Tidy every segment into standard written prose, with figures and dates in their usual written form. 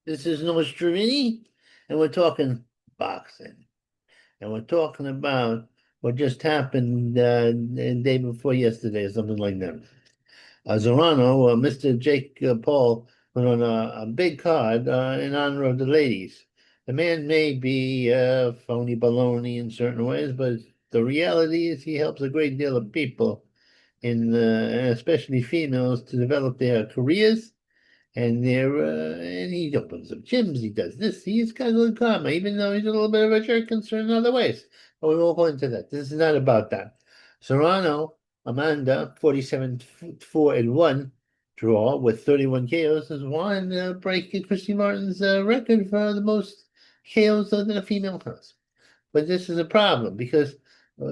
This is Nostrovini, and we're talking boxing. And we're talking about what just happened the day before yesterday, or something like that. Zorano, Mr. Jake Paul, put on a big card in honor of the ladies. The man may be phony baloney in certain ways, but the reality is he helps a great deal of people, especially females, to develop their careers and he opens up gyms. He does this. He's got a good karma, even though he's a little bit of a jerk in certain other ways. But we won't go into that. This is not about that. Serrano, Amanda, 47-4-1 draw with 31 KOs, has won break Christy Martin's record for the most KOs that a female has. But this is a problem because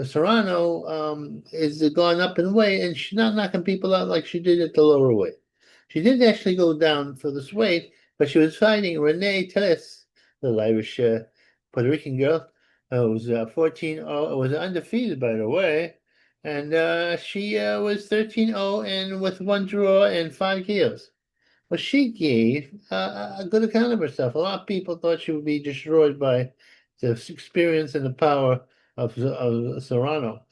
Serrano is gone up in weight and she's not knocking people out like she did at the lower weight. She did actually go down for this weight, but she was fighting Renee Teles, the Irish Puerto Rican girl, who was 14-0, was undefeated by the way, and she was 13-0 and with one draw and 5 KOs. Well, she gave a good account of herself. A lot of people thought she would be destroyed by the experience and the power of Serrano.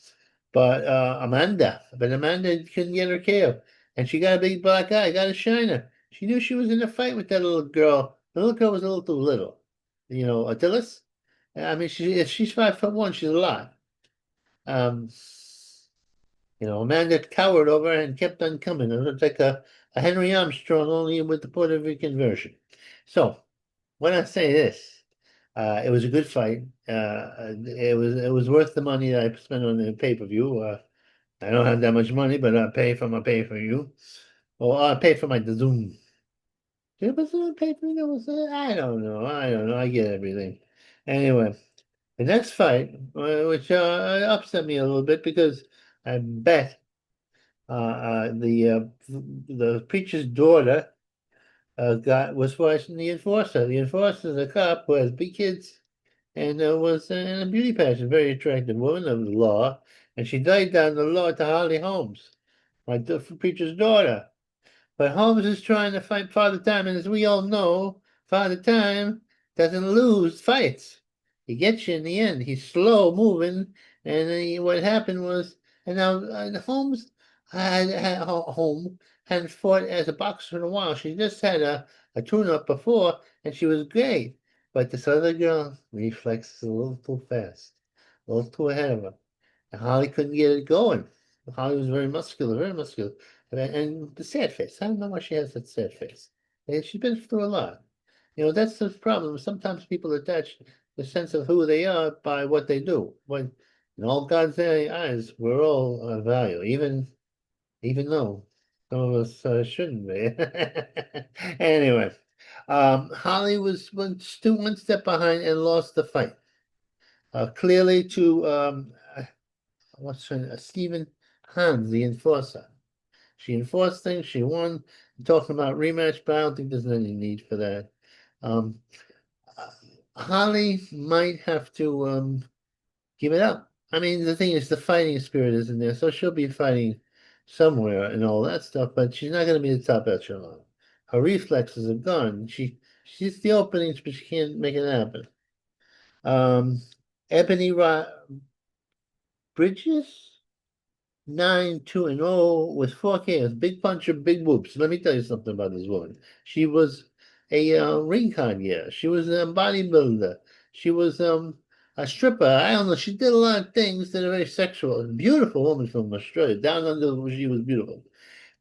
But Amanda couldn't get her KO. And she got a big black eye, got a shiner. She knew she was in a fight with that little girl. The little girl was a little too little. Attilas. I mean, if she's 5'1", she's a lot. Um, Amanda towered over her and kept on coming. It looked like a Henry Armstrong, only with the Puerto Rican version. So when I say this, it was a good fight. It was worth the money that I spent on the pay-per-view. I don't have that much money, but I pay for my pay-per-view. Or I pay for my Zoom. Was it a pay-per-view? I don't know. I don't know. I get everything. Anyway, the next fight, which upset me a little bit because I bet the preacher's daughter was watching the enforcer. The enforcer is a cop who has big kids and was in a beauty pageant, very attractive woman of the law, and she died down the law to Holly Holmes, the preacher's daughter. But Holmes is trying to fight Father Time, and as we all know, Father Time doesn't lose fights. He gets you in the end. He's slow moving, and what happened was, and now Holmes had home hadn't fought as a boxer in a while. She just had a tune-up before, and she was great. But this other girl reflexes a little too fast, a little too ahead of her. And Holly couldn't get it going. Holly was very muscular, very muscular. And the sad face. I don't know why she has that sad face. And she's been through a lot. That's the problem. Sometimes people attach the sense of who they are by what they do. When in all God's eyes, we're all of value, even though some of us shouldn't be. Anyway, Holly was one step behind and lost the fight. Clearly to what's her name? Stephen Hans, the enforcer. She enforced things. She won. Talking about rematch, but I don't think there's any need for that. Um, Holly might have to give it up. I mean, the thing is, the fighting spirit isn't there, so she'll be fighting somewhere and all that stuff, but she's not going to be the top echelon. Her reflexes are gone. She's the openings, but she can't make it happen. Um, Ebony Bridges. 9-2-0 with 4 KOs. Big puncher, big whoops. Let me tell you something about this woman. She was a ring con, yeah. She was a bodybuilder. She was a stripper. I don't know. She did a lot of things that are very sexual. A beautiful woman from Australia. Down under, she was beautiful.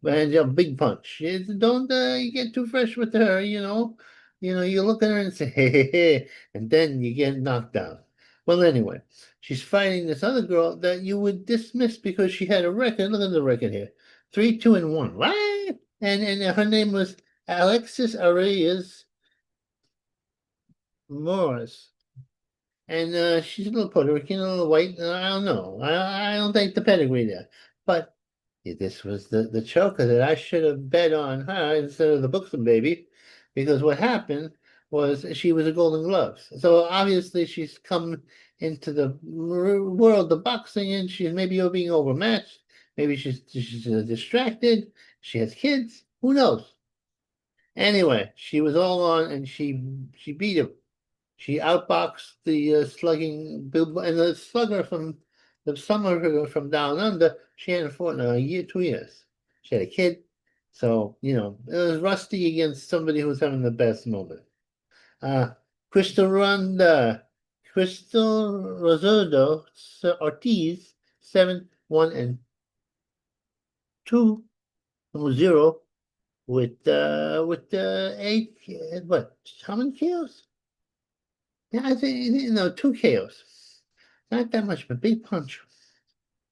And a big punch. Don't you get too fresh with her, you know. You look at her and say, hey, hey, hey, and then you get knocked down. Well, anyway, she's fighting this other girl that you would dismiss because she had a record. Look at the record here. 3-2-1. What? And her name was Alexis Arias Morris. And she's a little Puerto Rican, a little white. I don't know. I don't think the pedigree there. But this was the choker that I should have bet on her instead of the Buxom baby, because what happened was she was a Golden Gloves. So obviously she's come into the world of boxing and she's maybe being overmatched. Maybe she's distracted. She has kids. Who knows? Anyway, she was all on, and she beat him. She outboxed the slugging and the slugger from the summer from down under. She hadn't fought in a year, 2 years. She had a kid, so it was Rusty against somebody who was having the best moment. Uh, Crystal Ronda, Crystal Rosodo Ortiz, 7-1-2-0 with eight what? How many KOs? Yeah, I think two KOs. Not that much, but big punch.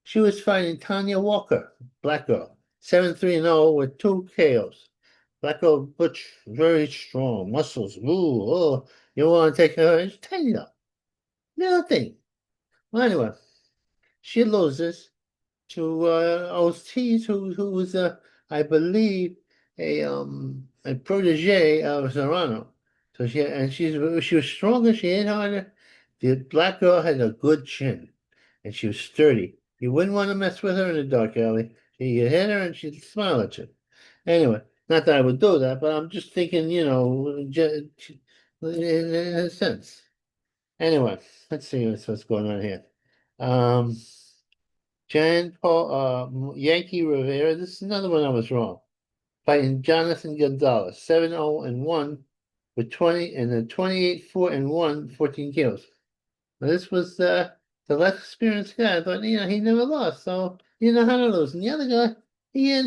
She was fighting Tanya Walker, black girl, 7-3-0 with two KOs. Black girl Butch, very strong, muscles. Ooh, oh, you want to take her? It's tiny though, nothing. Well, anyway, she loses to Ortiz, who was I believe a protege of Serrano. So she was stronger, she hit harder. The black girl had a good chin, and she was sturdy. You wouldn't want to mess with her in the dark alley. You hit her and she'd smile at you. Anyway, not that I would do that, but I'm just thinking, in a sense. Anyway, let's see what's going on here. Um, Jan Paul Yankee Rivera. This is another one I was wrong. Fighting Jonathan Gonzalez, 7-0-1 with 20 and then 28-4-1, 14 kills. Now, this was the less experienced guy. I thought, he never lost, so he didn't know how to lose. And the other guy, he had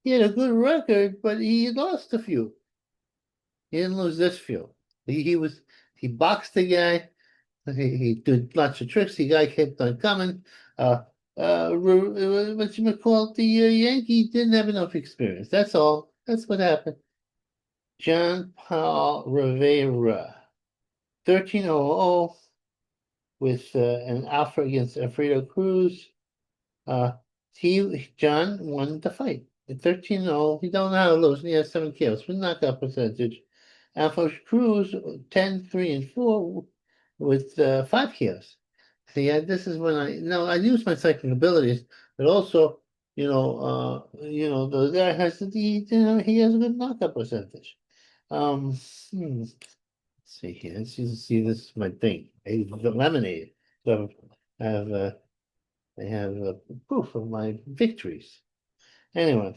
he had a good record, but he lost a few. He didn't lose this few. He boxed the guy. He did lots of tricks. The guy kept on coming. What you call it? The Yankee didn't have enough experience. That's all. That's what happened. John Paul Rivera, 13-0-0 with an alpha against Alfredo Cruz. Uh, John won the fight. At 13-0, he don't know how to lose. He has 7 kills with knockout percentage. Alpha Cruz 10-3-4 with 5 kills. See, this is when I use my psychic abilities, but also, the guy he has a good knockout percentage. Um, let's see here. See, this is my thing. I lemonade. So I have proof of my victories. Anyway,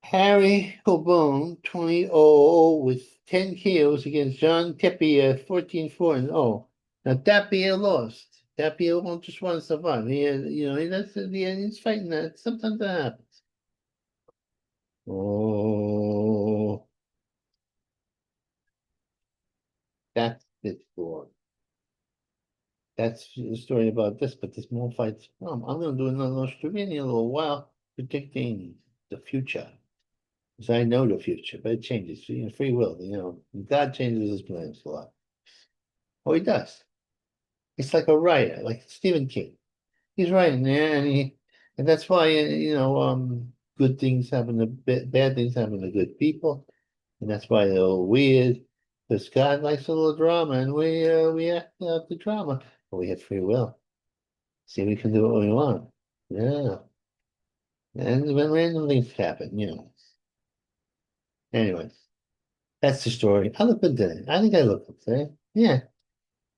Harry Cobone, 20-0 with 10 KOs against John Tapia, 14-4-0. Now Tapia lost. Tapia won't just want to survive. He's fighting that. Sometimes that happens. Oh, that's it for. That's the story about this, but there's more fights. I'm going to do another story in a little while, predicting the future. Because I know the future, but it changes. Free will, God changes his plans a lot. Oh, he does. It's like a writer, like Stephen King. He's writing there, and that's why, good things happen to bad things happen to good people. And that's why they're all weird. Because God likes a little drama, and we act out the drama. But we have free will. See, we can do what we want. Yeah. And when random things happen. Anyway, that's the story. I look good today. I think I look good today. Yeah.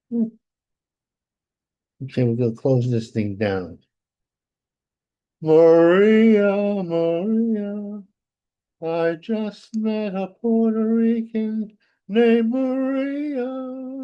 Hmm. Okay, we're gonna close this thing down. Maria, Maria, I just met a Puerto Rican named Maria.